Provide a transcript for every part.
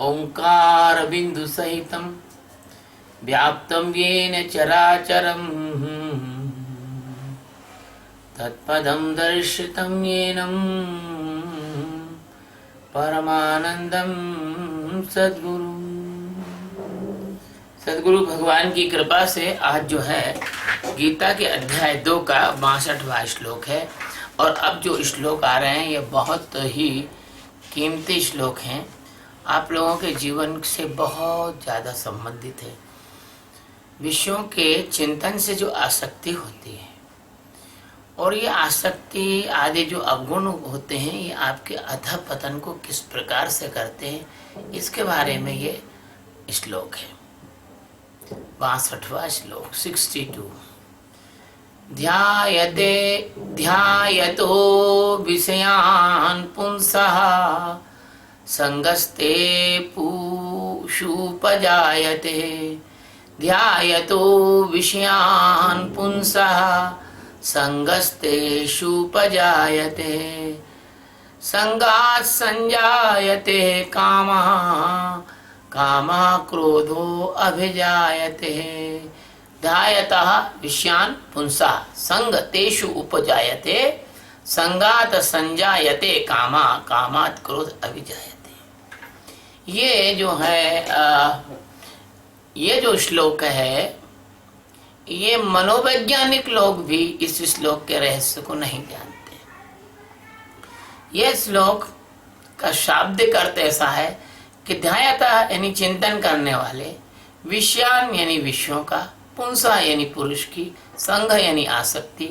ओंकार बिंदु सहितं व्याप्तं येन चराचरं तत्पदं दर्शितं येनं परमानंदम सद्गुरु। सद्गुरु भगवान की कृपा से आज जो है गीता के अध्याय 2 का 62वां श्लोक है। और अब जो श्लोक आ रहे हैं ये बहुत ही कीमती श्लोक हैं, आप लोगों के जीवन से बहुत ज़्यादा संबंधित है। विषयों के चिंतन से जो आसक्ति होती है और ये आसक्ति आदि जो अवगुण होते हैं ये आपके अधःपतन को किस प्रकार से करते हैं, इसके बारे में ये श्लोक है। 62वां श्लोक 62। ध्यायतो विषयान् पुंसः संगस्ते पूषुपजायते। ध्यायतो विषयान् पुंसः संगस्तेषुपजायते। संगात् संजायते कामः, कामः क्रोधो अभिजायते। ध्यायतः विषयान् पुंसः संगतेषु उपजायते। संगात् संजायते कामः, कामात् क्रोध अभिजायते। ये जो है ये जो श्लोक है ये मनोवैज्ञानिक लोग भी इस श्लोक के रहस्य को नहीं जानते। यह श्लोक का शाब्दिक अर्थ ऐसा है कि ध्यायतः यानी चिंतन करने वाले, विषयान यानी विषयों का, पुंसा यानी पुरुष की, संग यानी आसक्ति,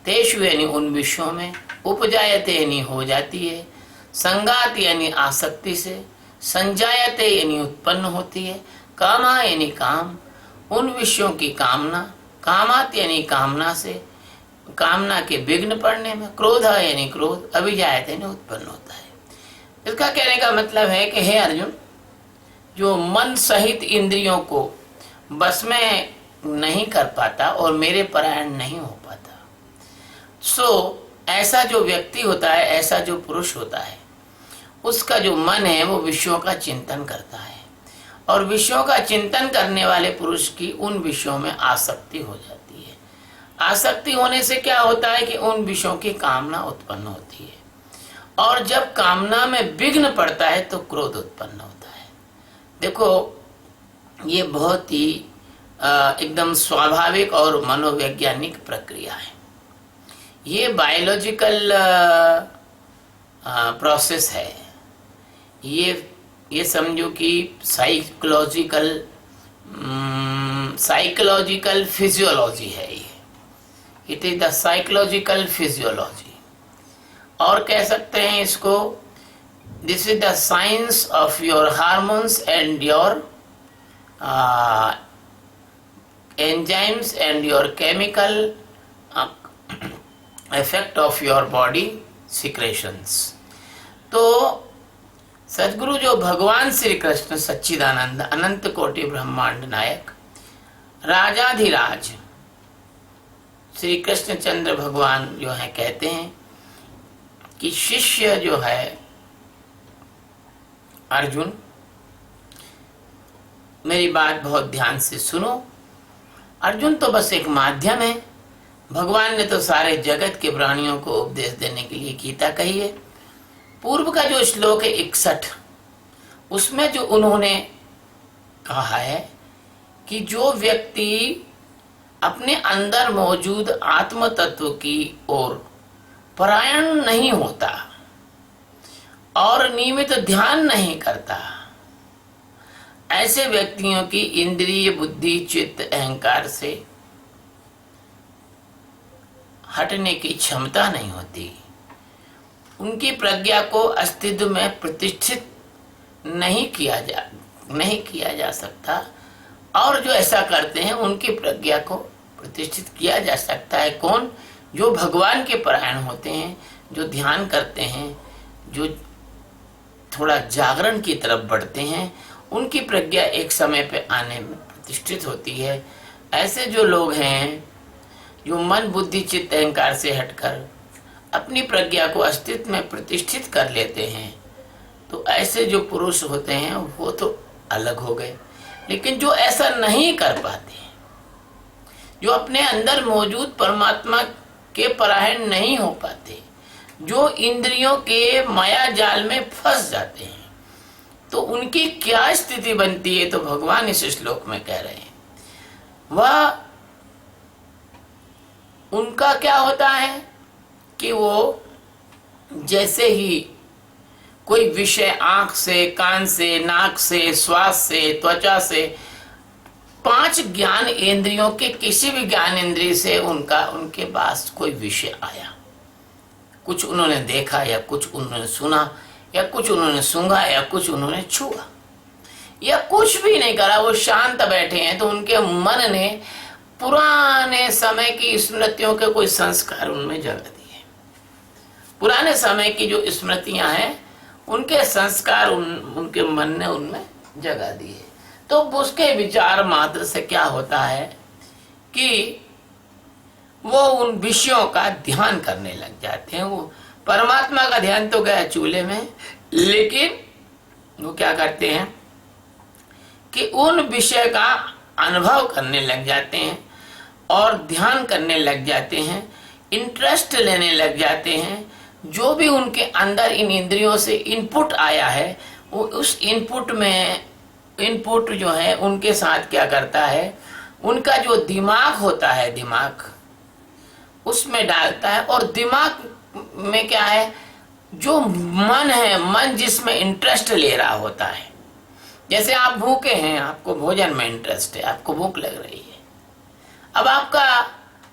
तेषु यानी उन विषयों में, उपजायते यानी हो जाती है, संगात यानी आसक्ति से, संजायते यानी उत्पन्न होती है, कामा यानी काम, उन विषयों की कामना, कामात यानी कामना से, कामना के विघ्न पड़ने में, क्रोध यानी क्रोध, अभिजायते यानी उत्पन्न होता है। इसका कहने का मतलब है कि हे अर्जुन, जो मन सहित इंद्रियों को बस में नहीं कर पाता और मेरे परायण नहीं हो पाता, सो ऐसा जो व्यक्ति होता है, ऐसा जो पुरुष होता है, उसका जो मन है वो विषयों का चिंतन करता है। और विषयों का चिंतन करने वाले पुरुष की उन विषयों में आसक्ति हो जाती है। आसक्ति होने से क्या होता है कि उन विषयों की कामना उत्पन्न होती है, और जब कामना में विघ्न पड़ता है तो क्रोध उत्पन्न होता है। देखो, ये बहुत ही एकदम स्वाभाविक और मनोवैज्ञानिक प्रक्रिया है। ये बायोलॉजिकल प्रोसेस है। ये समझो कि साइकोलॉजिकल फिजियोलॉजी है। ये it is the psychological physiology, और कह सकते हैं इसको this is the science of your hormones and your enzymes and your chemical effect of your body secretions। तो सद्गुरु जो भगवान श्री कृष्ण सच्चिदानंद अनंत कोटि ब्रह्मांड नायक राजाधिराज श्री कृष्णचंद्र भगवान जो है कहते हैं कि शिष्य जो है अर्जुन, मेरी बात बहुत ध्यान से सुनो। अर्जुन तो बस एक माध्यम है। भगवान ने तो सारे जगत के प्राणियों को उपदेश देने के लिए गीता कही है। पूर्व का जो श्लोक है 61, उसमें जो उन्होंने कहा है कि जो व्यक्ति अपने अंदर मौजूद आत्म तत्व की ओर परायण नहीं होता और नियमित ध्यान नहीं करता, ऐसे व्यक्तियों की इंद्रिय, बुद्धि, चित्त, अहंकार से हटने की क्षमता नहीं होती। उनकी प्रज्ञा को अस्तित्व में प्रतिष्ठित नहीं किया जा सकता। और जो ऐसा करते हैं उनकी प्रज्ञा को प्रतिष्ठित किया जा सकता है। कौन? जो भगवान के परायण होते हैं, जो ध्यान करते हैं, जो थोड़ा जागरण की तरफ बढ़ते हैं, उनकी प्रज्ञा एक समय पे आने में प्रतिष्ठित होती है। ऐसे जो लोग हैं जो मन, बुद्धि, चित्त, अहंकार से हटकर अपनी प्रज्ञा को अस्तित्व में प्रतिष्ठित कर लेते हैं, तो ऐसे जो पुरुष होते हैं वो तो अलग हो गए। लेकिन जो ऐसा नहीं कर पाते, जो अपने अंदर मौजूद परमात्मा के परायण नहीं हो पाते, जो इंद्रियों के माया जाल में फंस जाते हैं, तो उनकी क्या स्थिति बनती है? तो भगवान इस श्लोक में कह रहे हैं, वह उनका क्या होता है कि वो जैसे ही कोई विषय आंख से, कान से, नाक से, श्वास से, त्वचा से, 5 ज्ञान इंद्रियों के किसी भी ज्ञान इंद्रिय से उनके पास कोई विषय आया, कुछ उन्होंने देखा या कुछ उन्होंने सुना या कुछ उन्होंने सूंघा या कुछ उन्होंने छुआ या कुछ भी नहीं करा, वो शांत बैठे हैं, तो उनके मन ने पुराने समय की स्मृतियों के कोई संस्कार उनमें जगा दिए। पुराने समय की जो स्मृतियां हैं उनके संस्कार उनके मन ने उनमें जगा दिए। तो उसके विचार मात्र से क्या होता है कि वो उन विषयों का ध्यान करने लग जाते हैं। वो परमात्मा का ध्यान तो गया चूल्हे में, लेकिन वो क्या करते हैं कि उन विषय का अनुभव करने लग जाते हैं और ध्यान करने लग जाते हैं, इंटरेस्ट लेने लग जाते हैं। जो भी उनके अंदर इन इंद्रियों से इनपुट आया है, वो उस इनपुट जो है उनके साथ क्या करता है, उनका जो दिमाग होता है, दिमाग उसमें डालता है। और दिमाग में क्या है, जो मन है, मन जिसमें इंटरेस्ट ले रहा होता है। जैसे आप भूखे हैं, आपको भोजन में इंटरेस्ट है, आपको भूख लग रही है। अब आपका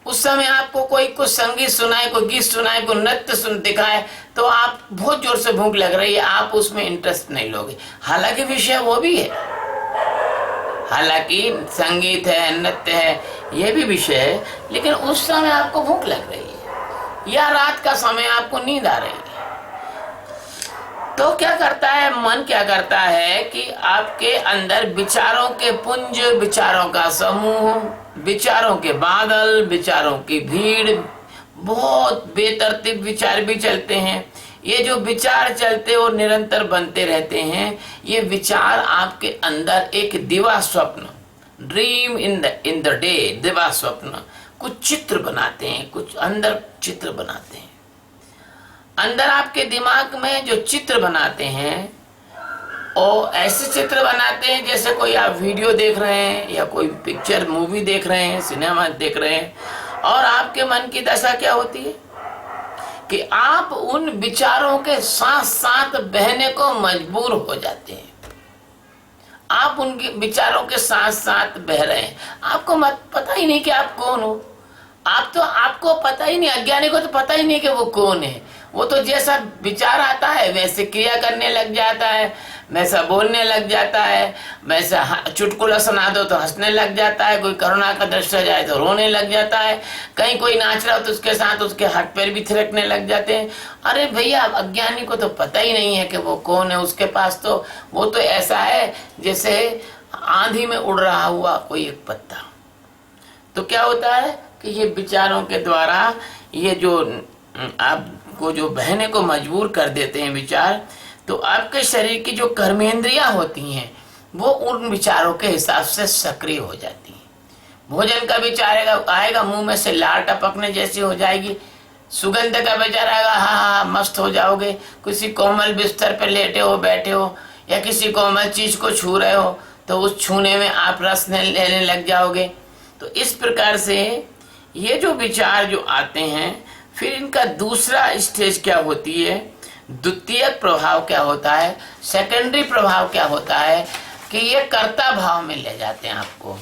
उस समय आपको कोई कुछ संगीत सुनाए, कोई गीत सुनाए, कोई नृत्य दिखाए, तो आप बहुत जोर से भूख लग रही है, आप उसमें इंटरेस्ट नहीं लोगे। हालांकि विषय वो भी है, हालांकि संगीत है, नृत्य है, ये भी विषय है, लेकिन उस समय आपको भूख लग रही है या रात का समय आपको नींद आ रही है। तो क्या करता है मन, क्या करता है कि आपके अंदर विचारों के पुंज, विचारों का समूह, विचारों के बादल, विचारों की भीड़, बहुत बेतरतीब विचार भी चलते हैं। ये जो विचार चलते और निरंतर बनते रहते हैं, ये विचार आपके अंदर एक दिवा स्वप्न, ड्रीम इन द डे, दिवा स्वप्न, कुछ चित्र बनाते हैं, कुछ अंदर चित्र बनाते हैं। अंदर आपके दिमाग में जो चित्र बनाते हैं, और ऐसे चित्र बनाते हैं जैसे कोई आप वीडियो देख रहे हैं या कोई पिक्चर मूवी देख रहे हैं, सिनेमा देख रहे हैं। और आपके मन की दशा क्या होती है कि आप उन विचारों के साथ साथ बहने को मजबूर हो जाते हैं। आप उनके विचारों के साथ साथ बह रहे हैं, आपको पता ही नहीं कि आप कौन हो। आपको पता ही नहीं, अज्ञानी को तो पता ही नहीं कि वो कौन है। वो तो जैसा विचार आता है वैसे क्रिया करने लग जाता है, वैसा बोलने लग जाता है, वैसा चुटकुला सुना दो तो हंसने लग जाता है, कोई करुणा का दृश्य जाए तो रोने लग जाता है, कहीं कोई नाच रहा हो तो उसके साथ उसके हाथ पैर भी थिरकने लग जाते हैं। अरे भैया, अज्ञानी को तो पता ही नहीं है कि वो कौन है। उसके पास तो वो तो ऐसा है जैसे आंधी में उड़ रहा हुआ कोई एक पत्ता। तो क्या होता है कि ये विचारों के द्वारा ये जो आपको जो बहने को मजबूर कर देते हैं विचार, तो आपके शरीर की जो कर्मेंद्रियां होती हैं वो उन विचारों के हिसाब से सक्रिय हो जाती हैं। भोजन का विचार आएगा, मुंह में से लार टपकने जैसी हो जाएगी। सुगंध का विचार आएगा, हाँ मस्त हो जाओगे। किसी कोमल बिस्तर पर लेटे हो, बैठे हो, या किसी कोमल चीज को छू रहे हो तो उस छूने में आप रस लेने लग जाओगे। तो इस प्रकार से ये जो विचार जो आते हैं, फिर इनका दूसरा स्टेज क्या होती है, द्वितीय प्रभाव क्या होता है, सेकेंडरी प्रभाव क्या होता है कि ये कर्ता भाव में ले जाते हैं आपको।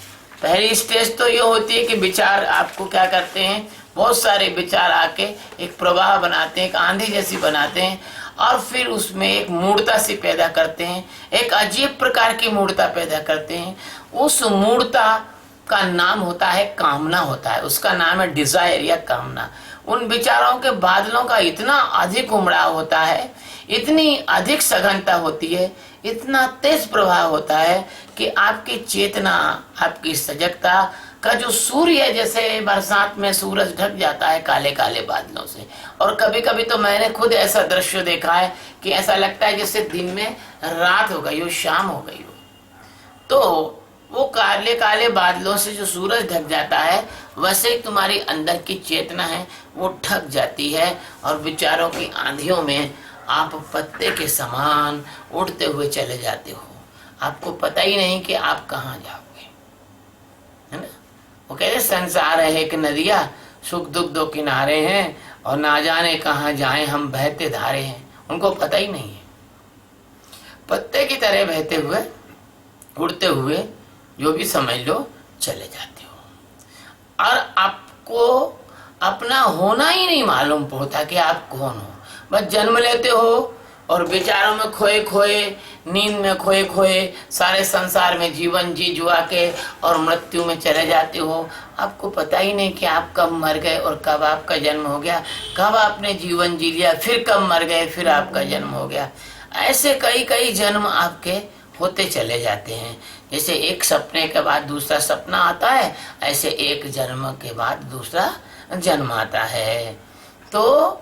पहली स्टेज तो ये होती है कि विचार आपको क्या करते हैं, बहुत सारे विचार आके एक प्रवाह बनाते हैं, एक आंधी जैसी बनाते हैं, और फिर उसमें एक मूढ़ता सी पैदा करते हैं, एक अजीब प्रकार की मूढ़ता पैदा करते हैं। उस मूढ़ता का नाम होता है कामना, होता है उसका नाम है डिजायर या कामना। उन विचारों के बादलों का इतना अधिक उमड़ाव होता है, इतनी अधिक सघनता होती है, इतना तेज प्रभाव होता है कि आपकी चेतना, आपकी सजगता का जो सूर्य है, जैसे बरसात में सूरज ढक जाता है काले काले बादलों से, और कभी कभी तो मैंने खुद ऐसा दृश्य देखा है कि ऐसा लगता है जैसे दिन में रात हो गई हो, शाम हो गई हो। तो वो काले काले बादलों से जो सूरज ढक जाता है, वैसे ही तुम्हारी अंदर की चेतना है वो ढक जाती है, और विचारों की आंधियों में आप पत्ते के समान उड़ते हुए चले जाते हो। आपको पता ही नहीं कि आप कहाँ जाओगे, है ना। वो कहते संसार है एक नदिया, सुख दुख दो किनारे हैं, और ना जाने कहाँ जाएं हम बहते धारे हैं। उनको पता ही नहीं है, पत्ते की तरह बहते हुए उड़ते हुए जो भी समझ लो चले जाते हो, और आपको अपना होना ही नहीं मालूम पड़ता कि आप कौन हो। बस जन्म लेते हो और विचारों में खोए खोए, नींद में खोए खोए, सारे संसार में जीवन जी जुआ के और मृत्यु में चले जाते हो। आपको पता ही नहीं कि आप कब मर गए और कब आपका जन्म हो गया, कब आपने जीवन जी लिया, फिर कब मर गए, फिर आपका जन्म हो गया। ऐसे कई कई जन्म आपके होते चले जाते हैं। जैसे एक सपने के बाद दूसरा सपना आता है, ऐसे एक जन्म के बाद दूसरा जन्म आता है। तो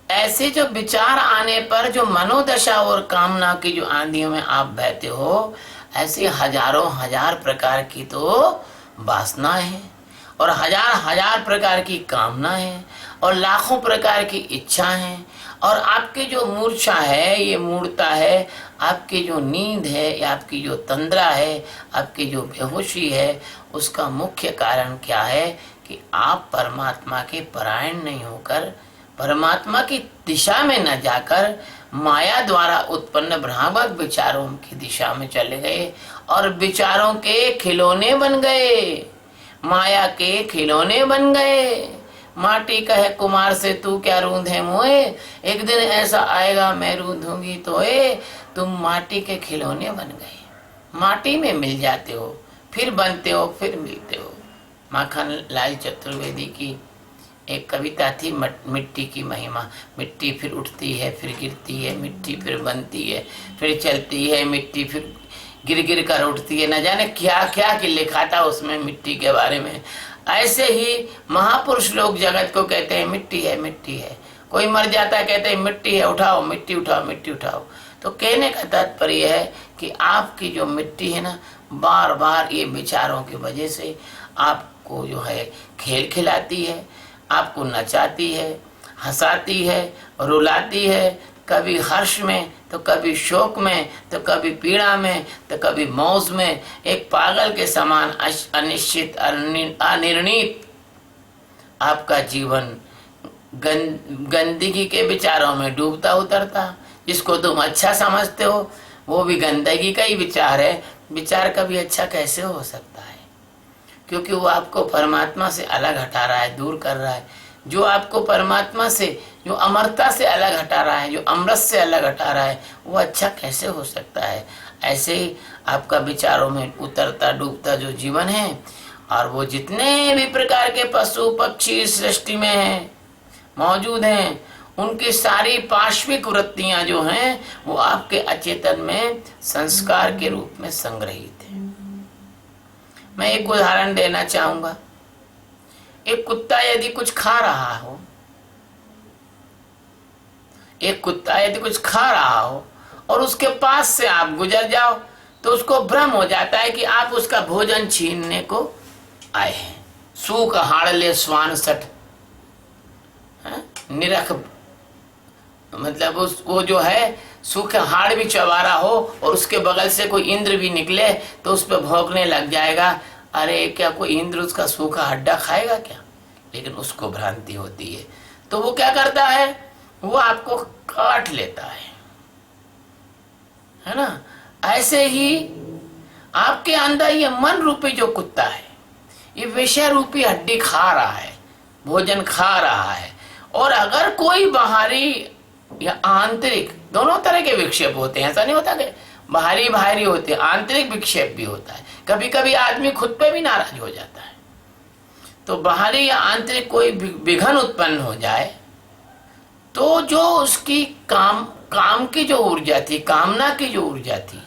ऐसे जो विचार आने पर जो मनोदशा और कामना की जो आंधियों में आप बहते हो, ऐसे हजारों हजार प्रकार की तो वासनाएं हैं, और हजार हजार प्रकार की कामनाएं हैं, और लाखों प्रकार की इच्छाएं हैं। और आपकी जो मूर्छा है, ये मूर्ता है, आपकी जो नींद है, या आपकी जो तंद्रा है, आपकी जो बेहोशी है, उसका मुख्य कारण क्या है कि आप परमात्मा के परायण नहीं होकर, परमात्मा की दिशा में न जाकर माया द्वारा उत्पन्न भ्रामक विचारों की दिशा में चले गए, और विचारों के खिलौने बन गए, माया के खिलौने बन गए। माटी कहे कुमार से तू क्या रूंधे मोए, एक दिन ऐसा आएगा मैं रूंधूंगी तोए। तुम माटी के खिलौने बन गए, माटी में मिल जाते हो, फिर बनते हो, फिर मिलते हो। माखन लाल चतुर्वेदी की एक कविता थी, मिट्टी की महिमा। मिट्टी फिर उठती है, फिर गिरती है, मिट्टी फिर बनती है, फिर चलती है, मिट्टी फिर गिर गिर कर उठती है। न जाने क्या क्या कि लिखा था उसमें मिट्टी के बारे में। ऐसे ही महापुरुष लोग जगत को कहते हैं मिट्टी है, मिट्टी है। कोई मर जाता है कहते हैं मिट्टी है, उठाओ मिट्टी, उठाओ मिट्टी उठाओ। तो कहने का तात्पर्य है कि आपकी जो मिट्टी है ना, बार बार ये विचारों की वजह से आपको जो है खेल खिलाती है, आपको नचाती है, हंसाती है, रुलाती है, कभी हर्ष में तो कभी शोक में, तो कभी पीड़ा में, तो कभी मौज में। एक पागल के समान अनिश्चित अनिर्णित आपका जीवन गंदगी के विचारों में डूबता उतरता। जिसको तुम अच्छा समझते हो वो भी गंदगी का ही विचार है। विचार कभी अच्छा कैसे हो सकता है? क्योंकि वो आपको परमात्मा से अलग हटा रहा है, दूर कर रहा है। जो आपको परमात्मा से, जो अमरता से अलग हटा रहा है, जो अमृत से अलग हटा रहा है, वो अच्छा कैसे हो सकता है? ऐसे ही आपका विचारों में उतरता डूबता जो जीवन है, और वो जितने भी प्रकार के पशु पक्षी सृष्टि में हैं, मौजूद हैं, उनकी सारी पार्श्विक वृत्तियां जो हैं वो आपके अचेतन में संस्कार के रूप में संग्रहित है। मैं एक उदाहरण देना चाहूंगा। एक कुत्ता यदि कुछ खा रहा हो, एक कुत्ता यदि कुछ खा रहा हो और उसके पास से आप गुजर जाओ, तो उसको भ्रम हो जाता है कि आप उसका भोजन छीनने को आए हैं। सूख हाड़ले स्वान सठ, निरख, मतलब वो जो है सूखे हाड़ भी चबारा हो और उसके बगल से कोई इंद्र भी निकले तो उस पर भौंकने लग जाएगा। अरे क्या कोई इंद्र उसका सूखा हड्डा खाएगा क्या? लेकिन उसको भ्रांति होती है, तो वो क्या करता है, वो आपको काट लेता है ना। ऐसे ही आपके अंदर ये मन रूपी जो कुत्ता है, ये विषय रूपी हड्डी खा रहा है, भोजन खा रहा है। और अगर कोई बाहरी या आंतरिक, दोनों तरह के विक्षेप होते हैं, ऐसा नहीं होता कि बाहरी बाहरी होते हैं, आंतरिक विक्षेप भी होता है। कभी कभी आदमी खुद पे भी नाराज हो जाता है। तो बाहरी या आंतरिक कोई विघन उत्पन्न हो जाए तो जो उसकी काम की जो ऊर्जा थी, कामना की जो ऊर्जा थी,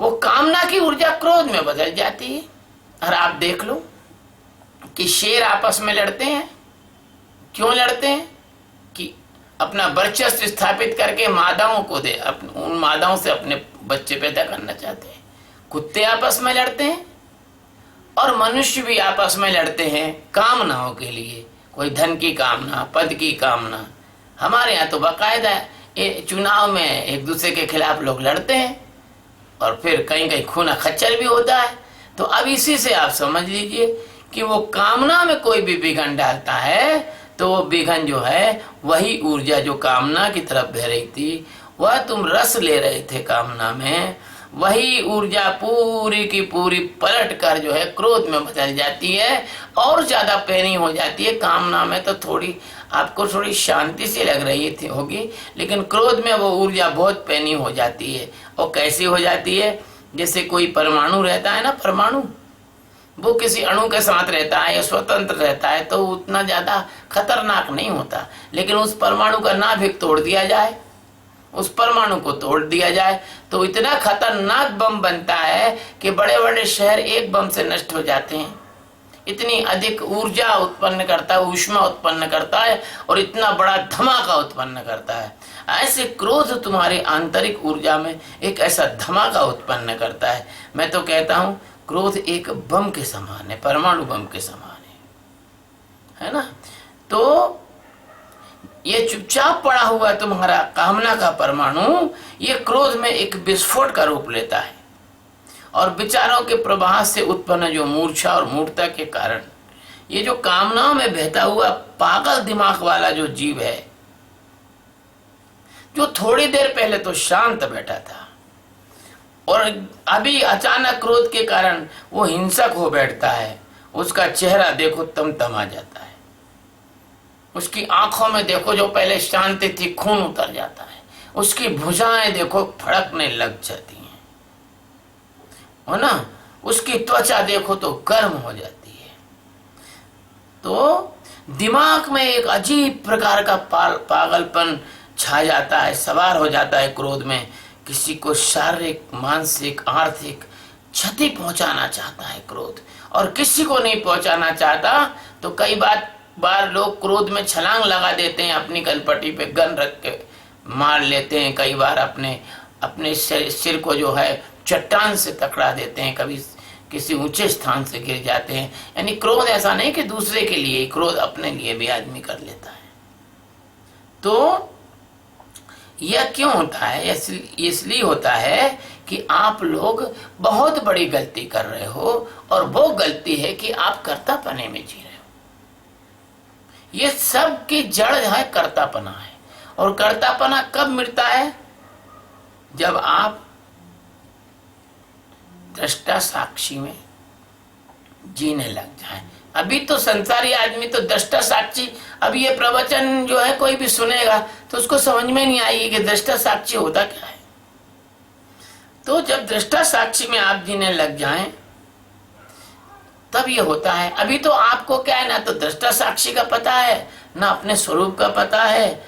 वो कामना की ऊर्जा क्रोध में बदल जाती है। और आप देख लो कि शेर आपस में लड़ते हैं। क्यों लड़ते हैं? कि अपना वर्चस्व स्थापित करके मादाओं को उन मादाओं से अपने बच्चे पैदा करना चाहते हैं। कुत्ते आपस में लड़ते हैं और मनुष्य भी आपस में लड़ते हैं कामनाओं के लिए। कोई धन की कामना, पद की कामना। हमारे यहाँ तो बाकायदा चुनाव में एक दूसरे के खिलाफ लोग लड़ते हैं और फिर कहीं कहीं खूना खच्चर भी होता है। तो अब इसी से आप समझ लीजिए कि वो कामना में कोई भी विघन डालता है तो वो विघन जो है वही ऊर्जा जो कामना की तरफ बह रही थी, वह तुम रस ले रहे थे कामना में, वही ऊर्जा पूरी की पूरी पलट कर जो है क्रोध में बदल जाती है और ज्यादा पैनी हो जाती है। कामना में तो आपको थोड़ी शांति सी लग रही थी होगी, लेकिन क्रोध में वो ऊर्जा बहुत पैनी हो जाती है। और कैसी हो जाती है? जैसे कोई परमाणु रहता है ना, परमाणु वो किसी अणु के साथ रहता है या स्वतंत्र रहता है तो उतना ज्यादा खतरनाक नहीं होता। लेकिन उस परमाणु का नाभिक तोड़ दिया जाए, उस परमाणु को तोड़ दिया जाए तो इतना खतरनाक बम बनता है कि बड़े बड़े शहर एक बम से नष्ट हो जाते हैं। इतनी अधिक ऊर्जा उत्पन्न करता है, ऊष्मा उत्पन्न करता है और इतना बड़ा धमाका उत्पन्न करता है। ऐसे क्रोध तुम्हारी आंतरिक ऊर्जा में एक ऐसा धमाका उत्पन्न करता है। मैं तो कहता हूँ क्रोध एक बम के समान है, परमाणु बम के समान है ना। तो ये चुपचाप पड़ा हुआ तुम्हारा कामना का परमाणु ये क्रोध में एक विस्फोट का रूप लेता है और विचारों के प्रवाह से उत्पन्न जो मूर्छा और मूर्छता के कारण ये जो कामनाओं में बहता हुआ पागल दिमाग वाला जो जीव है, जो थोड़ी देर पहले तो शांत बैठा था और अभी अचानक क्रोध के कारण वो हिंसक हो बैठता है, उसका चेहरा देखो तमतमा जाता है, उसकी आंखों में देखो जो पहले शांति थी खून उतर जाता है, उसकी भुजाएं देखो फड़कने लग जाती हैं, है ना। उसकी त्वचा देखो तो गर्म हो जाती है। तो दिमाग में एक अजीब प्रकार का पागलपन छा जाता है, सवार हो जाता है क्रोध में। किसी को शारीरिक, मानसिक, आर्थिक क्षति पहुंचाना चाहता है क्रोध, और किसी को नहीं पहुंचाना चाहता। तो कई बार लोग क्रोध में छलांग लगा देते हैं, अपनी कलपटी पे गन रख के मार लेते हैं। कई बार अपने सिर को जो है चट्टान से टकरा देते हैं, कभी किसी ऊंचे स्थान से गिर जाते हैं। यानी क्रोध ऐसा नहीं कि दूसरे के लिए, क्रोध अपने लिए भी आदमी कर लेता है। तो यह क्यों होता है? इसलिए होता है कि आप लोग बहुत बड़ी गलती कर रहे हो और वो गलती है कि आप कर्तापने में जी रहे हो। ये सब की जड़ है कर्तापना है। और कर्तापना कब मिटता है? जब आप दृष्टा साक्षी में जीने लग जाएं। अभी तो संसारी आदमी तो दृष्टा साक्षी, अभी ये प्रवचन जो है कोई भी सुनेगा तो उसको समझ में नहीं आएगी कि दृष्टा साक्षी होता क्या है। तो जब दृष्टा साक्षी में आप जीने लग जाएं तब ये होता है। अभी तो आपको क्या है, ना तो दृष्टा साक्षी का पता है ना अपने स्वरूप का पता है।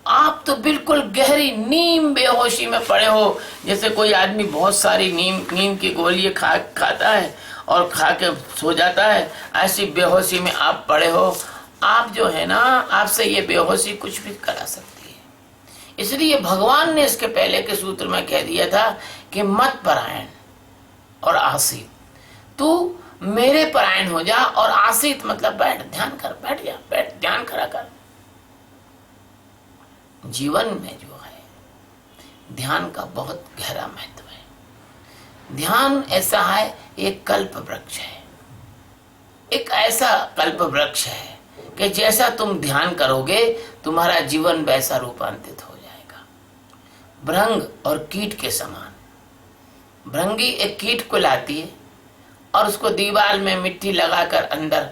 आप तो बिल्कुल गहरी नीम बेहोशी में पड़े हो। जैसे कोई आदमी बहुत सारी नीम की गोलियां खाता है और खा के सो जाता है, ऐसी बेहोशी में आप पड़े हो। आप जो है ना, आपसे ये बेहोशी कुछ भी करा सकती है। इसलिए भगवान ने इसके पहले के सूत्र में कह दिया था कि मत परायण और आसीत, तू मेरे परायण हो जा। और आसीत मतलब बैठ, ध्यान कर, बैठ जा, बैठ, ध्यान करा कर। जीवन में जो है ध्यान का बहुत गहरा महत्व है। ध्यान ऐसा है, एक कल्प वृक्ष है, एक ऐसा कल्प वृक्ष है कि जैसा तुम ध्यान करोगे तुम्हारा जीवन वैसा रूपांतरित हो जाएगा। भृंग और कीट के समान। भृंगी एक कीट को लाती है और उसको दीवार में मिट्टी लगाकर अंदर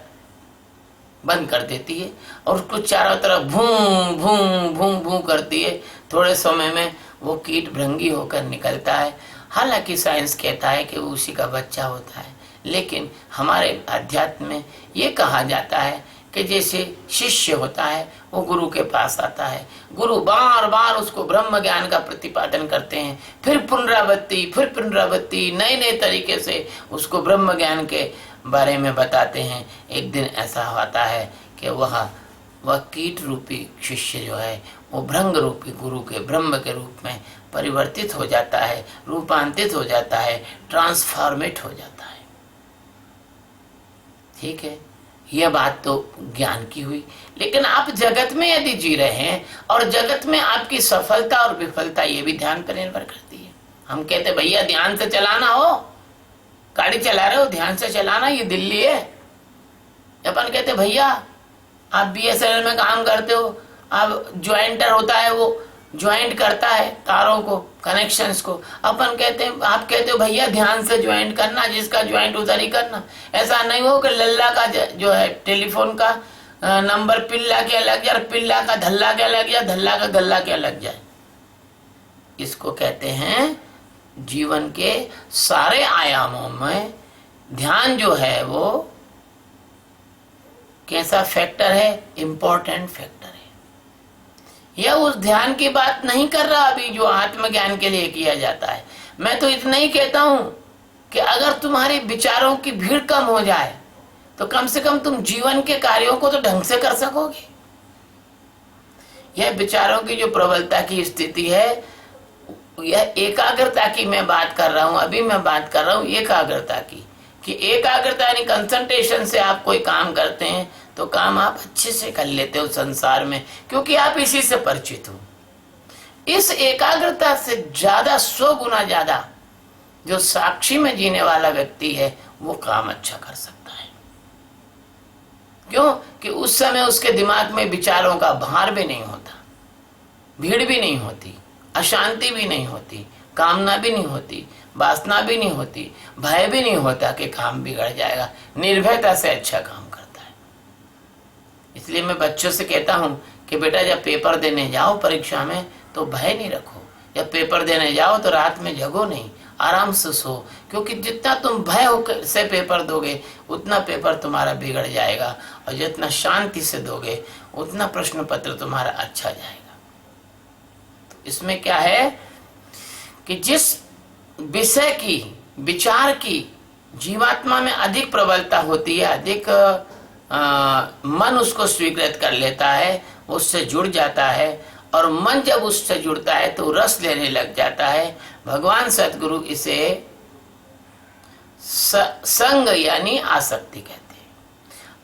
बंद कर देती है और उसको चारों तरफ भूं भूं भूं भूं करती है। थोड़े समय में वो कीट भृंगी होकर निकलता है। हालांकि साइंस कहता है कि वो उसी का बच्चा होता है, लेकिन हमारे अध्यात्म में ये कहा जाता है कि जैसे शिष्य होता है वो गुरु के पास आता है, गुरु बार बार उसको ब्रह्म ज्ञान का प्रतिपादन करते हैं, फिर पुनरावृत्ति नए नए तरीके से उसको ब्रह्म ज्ञान के बारे में बताते हैं। एक दिन ऐसा होता है कि वह कीट रूपी शिष्य जो है वो भ्रंग रूपी गुरु के ब्रह्म के रूप में परिवर्तित हो जाता है, रूपांतरित हो जाता है, ट्रांसफॉर्मेट हो जाता है। ठीक है, यह बात तो ज्ञान की हुई। लेकिन आप जगत में यदि जी रहे हैं और जगत में आपकी सफलता और विफलता ये भी ध्यान पर निर्भर करती है। हम कहते भैया ध्यान से चलाना हो, गाड़ी चला रहे हो ध्यान से चलाना, ये दिल्ली है। अपन कहते भैया आप BSNL में काम करते हो, अब ज्वाइंटर होता है वो ज्वाइंट करता है तारों को, कनेक्शंस को। अपन कहते हैं, आप कहते हो भैया ध्यान से ज्वाइंट करना, जिसका ज्वाइंट उधर ही करना। ऐसा नहीं हो कि लल्ला का जो है टेलीफोन का नंबर पिल्ला के लग जाए, पिल्ला का धल्ला के लग जाए, धल्ला का गल्ला के लग जाए। इसको कहते हैं जीवन के सारे आयामों में ध्यान जो है वो कैसा फैक्टर है, इंपॉर्टेंट फैक्टर है। यह उस ध्यान की बात नहीं कर रहा अभी जो आत्मज्ञान के लिए किया जाता है। मैं तो इतना ही कहता हूं कि अगर तुम्हारे विचारों की भीड़ कम हो जाए तो कम से कम तुम जीवन के कार्यों को तो ढंग से कर सकोगे। यह विचारों की जो प्रबलता की स्थिति है, यह एकाग्रता की मैं बात कर रहा हूं। अभी मैं बात कर रहा हूं एकाग्रता की, कि एकाग्रता यानी कंसंट्रेशन से आप कोई काम करते हैं तो काम आप अच्छे से कर लेते हो संसार में, क्योंकि आप इसी से परिचित हो। इस एकाग्रता से ज्यादा 100 गुना ज्यादा जो साक्षी में जीने वाला व्यक्ति है वो काम अच्छा कर सकता है। क्यों? कि उस समय उसके दिमाग में विचारों का भार भी नहीं होता, भीड़ भी नहीं होती, अशांति भी नहीं होती, कामना भी नहीं होती, वासना भी नहीं होती, भय भी नहीं होता कि काम बिगड़ जाएगा। निर्भयता से अच्छा काम करता है। इसलिए मैं बच्चों से कहता हूं कि बेटा जब पेपर देने जाओ परीक्षा में तो भय नहीं रखो। जब पेपर देने जाओ तो रात में जगो नहीं, आराम से सो, क्योंकि जितना तुम भय से पेपर दोगे उतना पेपर तुम्हारा बिगड़ जाएगा, और जितना शांति से दोगे उतना प्रश्न पत्र तुम्हारा अच्छा जाएगा। तो इसमें क्या है कि जिस विषय की, विचार की जीवात्मा में अधिक प्रबलता होती है, अधिक मन उसको स्वीकृत कर लेता है, उससे जुड़ जाता है, और मन जब उससे जुड़ता है तो रस लेने लग जाता है। भगवान सद्गुरु इसे संग यानी आसक्ति कहते हैं।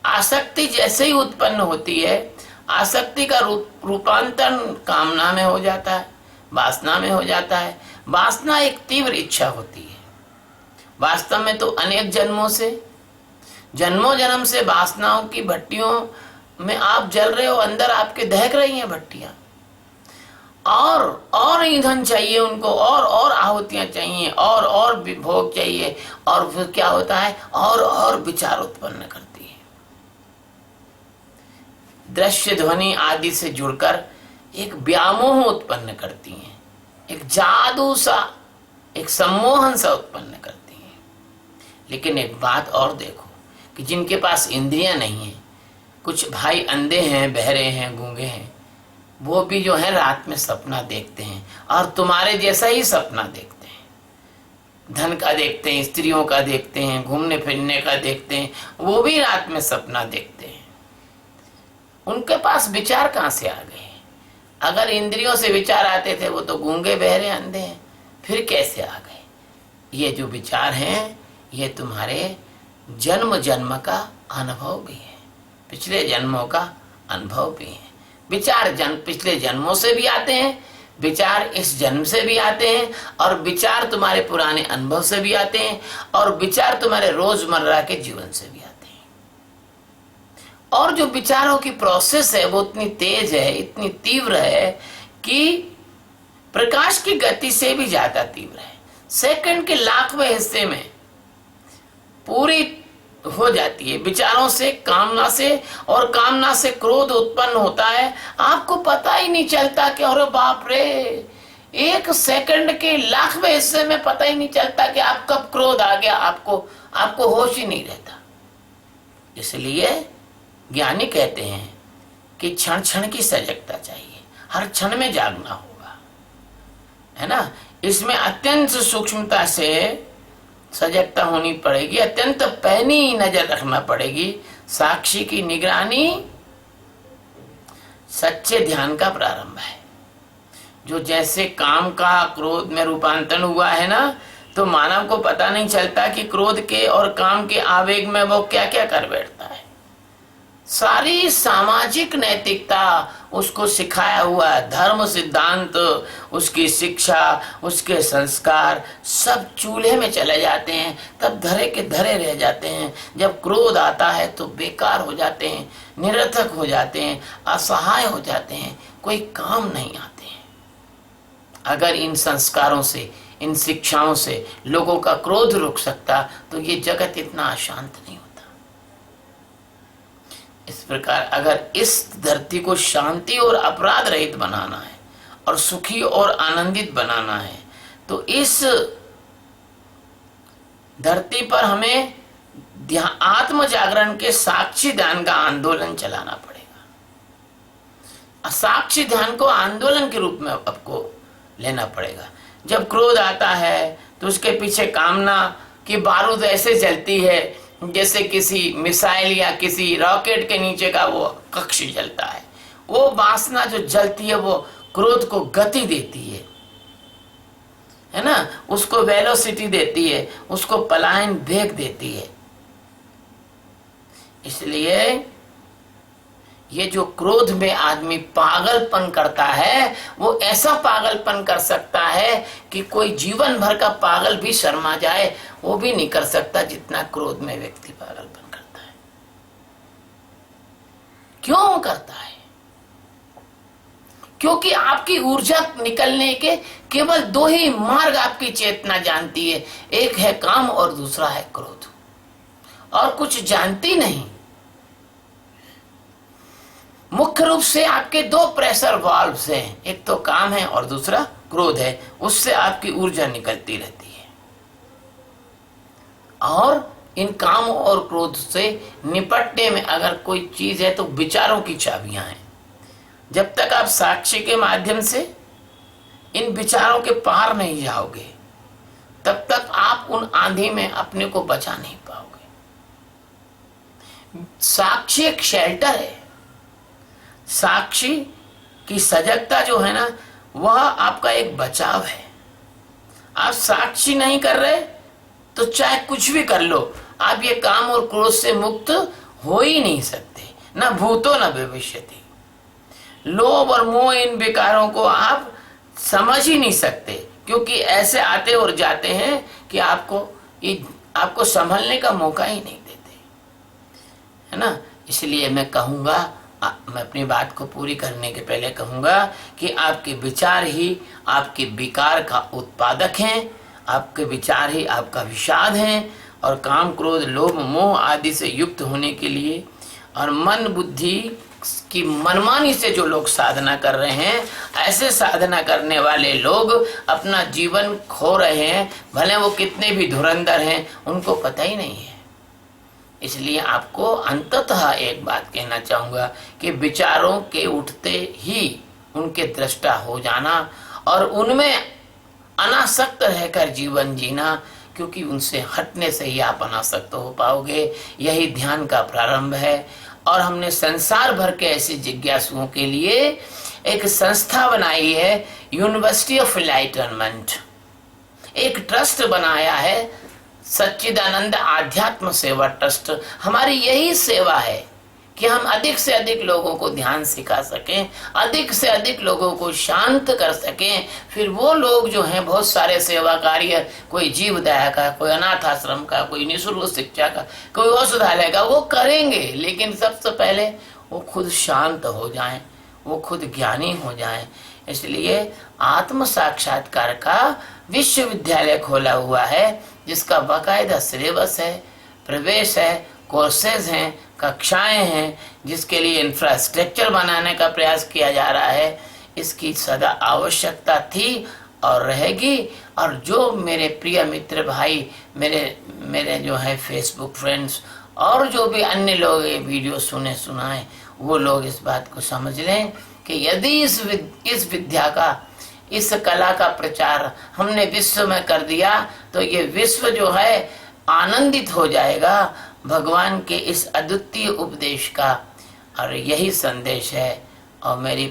आसक्ति जैसे ही उत्पन्न होती है, आसक्ति का रूपांतरण कामना में हो जाता है, वासना में हो जाता है। वासना एक तीव्र इच्छा होती है। वास्तव में तो अनेक जन्मों से, जन्मों जन्म से वासनाओं की भट्टियों में आप जल रहे हो, अंदर आपके दहक रही हैं भट्टियां, और ईंधन चाहिए उनको, और आहुतियां चाहिए, और भोग चाहिए, और फिर क्या होता है, और विचार उत्पन्न करती है। दृश्य ध्वनि आदि से जुड़कर एक व्यामोह उत्पन्न करती हैं, एक जादू सा, एक सम्मोहन सा उत्पन्न करती हैं। लेकिन एक बात और देखो कि जिनके पास इंद्रियां नहीं है, कुछ भाई अंधे हैं, बहरे हैं, गूंगे हैं, वो भी जो है रात में सपना देखते हैं, और तुम्हारे जैसा ही सपना देखते हैं। धन का देखते हैं, स्त्रियों का देखते हैं, घूमने फिरने का देखते हैं, वो भी रात में सपना देखते हैं। उनके पास विचार कहां से आ गए? अगर इंद्रियों से विचार आते थे वो तो गूंगे बहरे अंधे हैं, फिर कैसे आ गए? ये जो विचार हैं ये तुम्हारे जन्म जन्म का अनुभव भी है, पिछले जन्मों का अनुभव भी है। विचार पिछले जन्मों से भी आते हैं, विचार इस जन्म से भी आते हैं, और विचार तुम्हारे पुराने अनुभव से भी आते हैं, और विचार तुम्हारे रोजमर्रा के जीवन से भी आते हैं। और जो विचारों की प्रोसेस है वो इतनी तेज है, इतनी तीव्र है कि प्रकाश की गति से भी ज्यादा तीव्र है। सेकंड के लाखवें हिस्से में पूरी हो जाती है। विचारों से, कामना से, और कामना से क्रोध उत्पन्न होता है। आपको पता ही नहीं चलता कि अरे बाप रे, एक सेकंड के लाखवें हिस्से में पता ही नहीं चलता कि आप कब क्रोध आ गया, आपको होश ही नहीं रहता। इसलिए ज्ञानी कहते हैं कि क्षण क्षण की सजगता चाहिए, हर क्षण में जागना होगा, है ना। इसमें अत्यंत सूक्ष्मता से सजगता होनी पड़ेगी, अत्यंत पैनी नजर रखना पड़ेगी। साक्षी की निगरानी सच्चे ध्यान का प्रारंभ है। जो जैसे काम का क्रोध में रूपांतरण हुआ है ना, तो मानव को पता नहीं चलता कि क्रोध के और काम के आवेग में वो क्या क्या कर बैठता है। सारी सामाजिक नैतिकता, उसको सिखाया हुआ धर्म सिद्धांत, उसकी शिक्षा, उसके संस्कार सब चूल्हे में चले जाते हैं, तब धरे के धरे रह जाते हैं। जब क्रोध आता है तो बेकार हो जाते हैं, निरर्थक हो जाते हैं, असहाय हो जाते हैं, कोई काम नहीं आते हैं। अगर इन संस्कारों से, इन शिक्षाओं से लोगों का क्रोध रुक सकता तो ये जगत इतना अशांत नहीं होता। इस प्रकार अगर इस धरती को शांति और अपराध रहित बनाना है और सुखी और आनंदित बनाना है, तो इस धरती पर हमें आत्म जागरण के साक्षी ध्यान का आंदोलन चलाना पड़ेगा। साक्षी ध्यान को आंदोलन के रूप में आपको लेना पड़ेगा। जब क्रोध आता है तो उसके पीछे कामना की बारूद ऐसे जलती है जैसे किसी मिसाइल या किसी रॉकेट के नीचे का वो कक्ष जलता है। वो वासना जो जलती है वो क्रोध को गति देती है ना, उसको वेलोसिटी देती है, उसको पलायन वेग देती है। इसलिए ये जो क्रोध में आदमी पागलपन करता है, वो ऐसा पागलपन कर सकता है कि कोई जीवन भर का पागल भी शर्मा जाए, वो भी नहीं कर सकता जितना क्रोध में व्यक्ति पागलपन करता है। क्यों करता है? क्योंकि आपकी ऊर्जा निकलने के केवल दो ही मार्ग आपकी चेतना जानती है, एक है काम और दूसरा है क्रोध, और कुछ जानती नहीं। मुख्य रूप से आपके दो प्रेशर वाल्व्स हैं, एक तो काम है और दूसरा क्रोध है, उससे आपकी ऊर्जा निकलती रहती है। और इन काम और क्रोध से निपटने में अगर कोई चीज है तो विचारों की चाबियां हैं। जब तक आप साक्षी के माध्यम से इन विचारों के पार नहीं जाओगे, तब तक आप उन आंधी में अपने को बचा नहीं पाओगे। साक्षी एक शेल्टर है। साक्षी की सजगता जो है ना, वह आपका एक बचाव है। आप साक्षी नहीं कर रहे तो चाहे कुछ भी कर लो, आप ये काम और क्रोध से मुक्त हो ही नहीं सकते, ना भूतो न भविष्यति। लोभ और मोह, इन विकारों को आप समझ ही नहीं सकते, क्योंकि ऐसे आते और जाते हैं कि आपको संभलने का मौका ही नहीं देते, है ना। इसलिए मैं कहूँगा, मैं अपनी बात को पूरी करने के पहले कहूँगा कि आपके विचार ही आपके विकार का उत्पादक हैं, आपके विचार ही आपका विषाद है। और काम, क्रोध, लोभ, मोह आदि से युक्त होने के लिए और मन बुद्धि की मनमानी से जो लोग साधना कर रहे हैं, ऐसे साधना करने वाले लोग अपना जीवन खो रहे हैं, भले वो कितने भी धुरंधर हैं, उनको पता ही नहीं है। इसलिए आपको अंततः एक बात कहना चाहूँगा कि विचारों के उठते ही उनके दृष्टा हो जाना और उनमें अनासक्त रहकर जीवन जीना, क्योंकि उनसे हटने से ही आप अनासक्त हो पाओगे। यही ध्यान का प्रारंभ है। और हमने संसार भर के ऐसे जिज्ञासुओं के लिए एक संस्था बनाई है, यूनिवर्सिटी ऑफ एनलाइटनमेंट। एक ट्रस्ट बनाया है, सच्चिदानंद आध्यात्म सेवा ट्रस्ट। हमारी यही सेवा है कि हम अधिक से अधिक लोगों को ध्यान सिखा सकें, अधिक से अधिक लोगों को शांत कर सकें। फिर वो लोग जो हैं, बहुत सारे सेवा कार्य, कोई जीव दया का, कोई अनाथ आश्रम का, कोई निःशुल्क शिक्षा का, कोई औषधालय का, वो करेंगे। लेकिन सबसे पहले वो खुद शांत हो जाएं, वो खुद ज्ञानी हो जाएं। इसलिए आत्म साक्षात्कार का विश्वविद्यालय खोला हुआ है, जिसका बाकायदा सिलेबस है, प्रवेश है, कोर्सेज हैं, कक्षाएं हैं, जिसके लिए इंफ्रास्ट्रक्चर बनाने का प्रयास किया जा रहा है। इसकी सदा आवश्यकता थी और रहेगी। और जो मेरे प्रिय मित्र भाई, मेरे जो है फेसबुक फ्रेंड्स और जो भी अन्य लोग ये वीडियो सुनाए वो लोग इस बात को समझ लें कि यदि इस विद्या का, इस कला का प्रचार हमने विश्व में कर दिया तो ये विश्व जो है आनंदित हो जाएगा भगवान के इस अद्वितीय उपदेश का। और यही संदेश है। और मेरी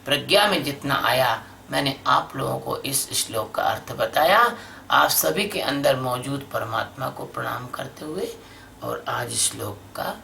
प्रज्ञा में जितना आया मैंने आप लोगों को इस श्लोक का अर्थ बताया। आप सभी के अंदर मौजूद परमात्मा को प्रणाम करते हुए और आज श्लोक का